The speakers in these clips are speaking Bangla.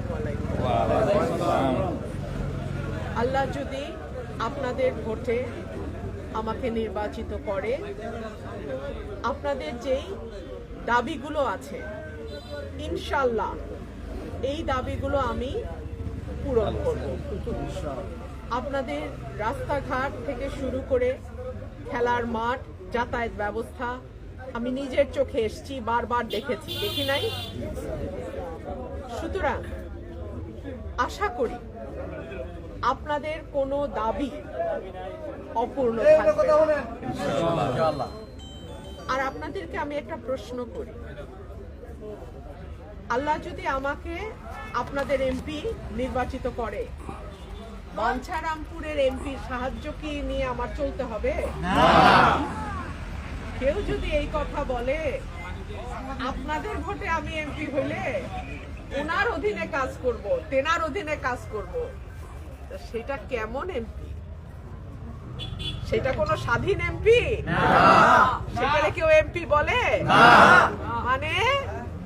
আসসালামু আলাইকুম। আল্লাহ যদি আপনাদের ভোটে আমাকে নির্বাচিত করে, আপনাদের যেই দাবিগুলো আছে ইনশাআল্লাহ এই দাবিগুলো আমি পূরণ করব। আপনাদের রাস্তাঘাট থেকে শুরু করে খেলার মাঠ, যাতায়াত ব্যবস্থা আমি নিজের চোখে এসেছি, বারবার দেখেছি, দেখি নাই? সুতরাং আশা করি আপনাদের কোনো দাবি অপূর্ণ থাকবে না। আর আপনাদেরকে আমি একটা প্রশ্ন করি, আল্লাহ যদি আমাকে আপনাদের এমপি নির্বাচিত করে, বাঞ্ছারামপুরের এমপির সাহায্য কি নিয়ে আমার চলতে হবে? কেউ যদি এই কথা বলে আপনাদের ভোটে আমি এমপি হইলে ওনার অধীনে কাজ করব, তেনার অধীনে কাজ করব, সেটা কেমন এমপি? সেটা কোনো স্বাধীন এমপি? সেখানে কেউ এমপি বলে? মানে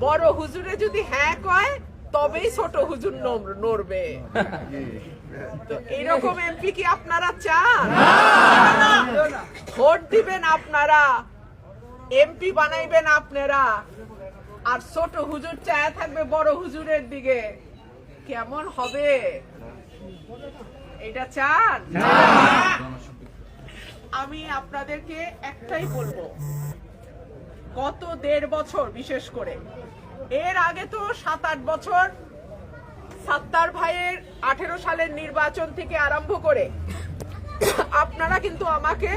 বড় হুজুরে যদি হ্যাঁ কয় তবেই ছোট হুজুর নড়বে। তো এইরকম এমপি কি আপনারা চান? ভোট দিবেন আপনারা, এমপি বানাইবেন আপনারা, আর ছোট হুজুর চায় থাকবে বড় হুজুরের দিকে। কেমন হবে? এটা চান? আমি আপনাদেরকে একটাই বলবো, গত 1.5 বছর, বিশেষ করে এর আগে তো 7-8 বছর সাত্তার ভাইয়ের 18 সালের নির্বাচন থেকে আরম্ভ করে আপনারা কিন্তু আমাকে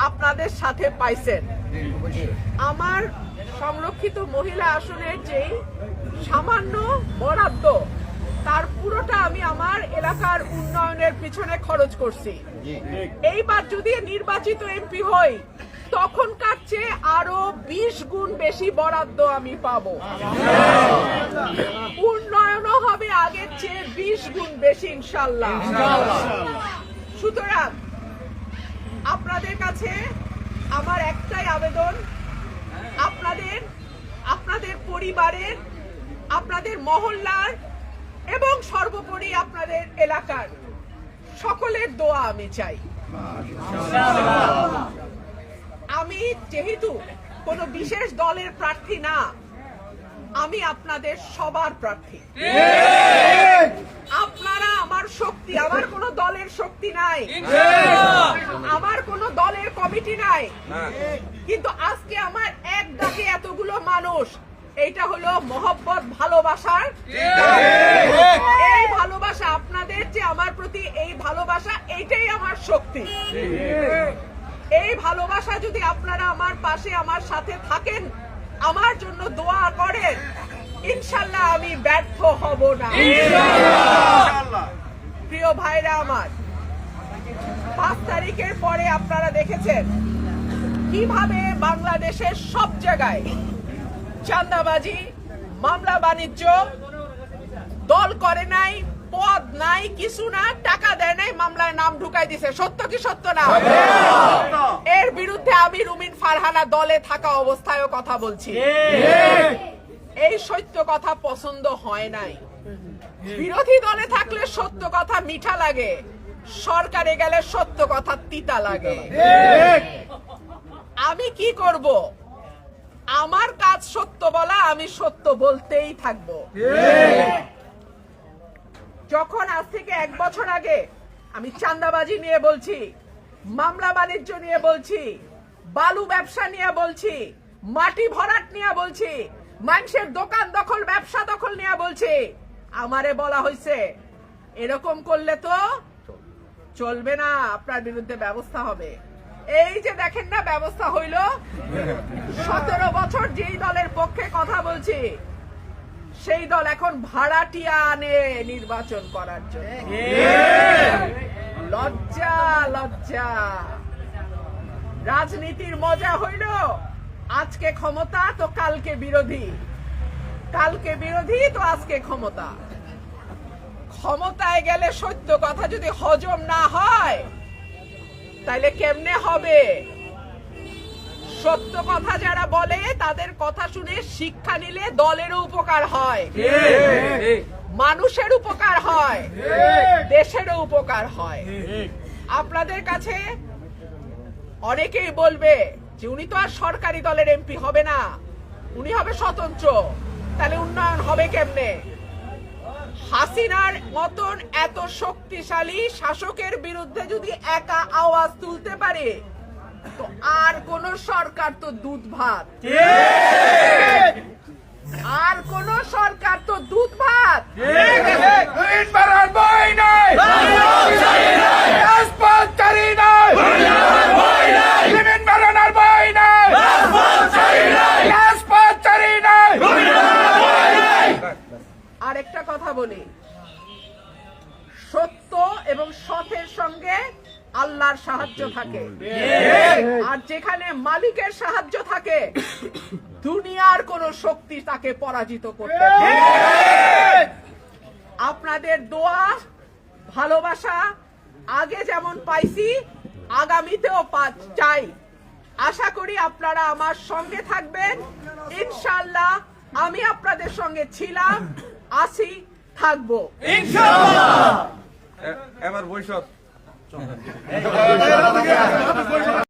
আপনাদের সাথে পাইছেন। আমার সংরক্ষিত মহিলা আসনের যেই সামান্য বরাদ্দ, তার পুরোটা আমি আমার এলাকার উন্নয়নের পিছনে খরচ করছি। এইবার যদি নির্বাচিত এমপি হই, তখনকার চেয়ে আরো 20 গুণ বেশি বরাদ্দ আমি পাবো। উন্নয়নও হবে আগের চেয়ে 20 গুণ বেশি ইনশাআল্লাহ। সুতরাং আপনাদের কাছে আমার একটাই আবেদন, আপনাদের পরিবারের, আপনাদের মহল্লার এবং সর্বোপরি আপনাদের এলাকার সকলের দোয়া আমি চাই। আমি যেহেতু কোনো বিশেষ দলের প্রার্থী না, আমি আপনাদের সবার প্রার্থী। আপনারা আমার শক্তি, আমার কোনো দলের শক্তি নাই, আমার কোনো দলের কমিটি নাই, কিন্তু আজকে আমার এক ডাকে এতগুলো মানুষ, এইটা হলো মহব্বত, ভালোবাসার। এই ভালোবাসা, আপনাদের যে আমার প্রতি এই ভালোবাসা, এইটাই আমার শক্তি। এই ভালোবাসা যদি আপনারা আমার পাশে, আমার সাথে থাকেন, আমার জন্য দোয়া করেন, ইনশাআল্লাহ আমি ব্যর্থ হব না। প্রিয় ভাইরা আমার, 5 তারিখের পরে আপনারা দেখেছেন কিভাবে বাংলাদেশের সব জায়গায় চাঁদাবাজি, মামলা বাণিজ্য, দল করে নাই, পদ নাই, কিছু না, টাকা দেয় নাই, মামলায় নাম ঢুকাই দিছে। সত্য কি সত্য না? এর বিরুদ্ধে আমি রুমিন ফারহানা দলে থাকা অবস্থায়ও কথা বলছি। এই সত্য কথা পছন্দ হয় নাই। বিরোধী দলে থাকলে সত্য কথা মিঠা লাগে, সরকারে গেলে সত্য কথা তিতা লাগে। আমি কি করব? আমার কাজ সত্য বলা, আমি সত্য বলতেই থাকবো। যখন আজ থেকে 1 বছর আগে আমি চাঁদাবাজি নিয়ে বলছি, মামলা বাণিজ্য নিয়ে বলছি, বালু ব্যবসা নিয়ে বলছি, মাটি ভরাট নিয়ে বলছি, মানুষের দোকান দখল, ব্যবসা দখল নিয়ে বলছি, আমারে বলা হয়েছে এরকম করলে তো চলবে না, আপনার বিরুদ্ধে ব্যবস্থা হবে। এই যে দেখেন না, ব্যবস্থা হইল। 17 বছর যেই দলের পক্ষে কথা বলছি, সেই দল এখন ভাড়াটিয়া আনে নির্বাচন করার জন্য। লজ্জা, লজ্জা। রাজনীতির মজা হইল, আজকে ক্ষমতা তো কালকে বিরোধী, কালকে বিরোধী তো আজকে ক্ষমতা। ক্ষমতায় গেলে সত্য কথা যদি হজম না হয়, তাইলে কেমনে হবে? সত্য কথা যারা বলে, তাদের কথা শুনে শিক্ষা নিলে দলেরও উপকার হয়। মানুষের উপকার হয়, দেশেরও উপকার হয়। আপনাদের কাছে অনেকেই বলবে যে উনি তো আর সরকারি দলের এমপি হবে না, উনি হবে স্বতন্ত্র, তাহলে উন্নয়ন হবে কেমনে? হাসিনার মতন এত শক্তিশালী শাসকের বিরুদ্ধে যদি একা আওয়াজ তুলতে পারে, তো আর কোন সরকার তো দুধ ভাত, আর কোন সরকার তো দুধ ভাত। আরেকটা কথা বলি, সত্য এবং সতের সঙ্গে আল্লাহর সাহায্য থাকে, আর যেখানে মালিকের সাহায্য থাকে দুনিয়ার কোন শক্তি তাকে পরাজিত করতে পারে। আপনাদের দোয়া ভালোবাসা আগে যেমন পাইছি আগামীতেও চাই। আশা করি আপনারা আমার সঙ্গে থাকবেন ইনশাআল্লাহ। আমি আপনাদের সঙ্গে ছিলাম, আছি, থাকবো ইনশাআল্লাহ। এবার বৈশাখ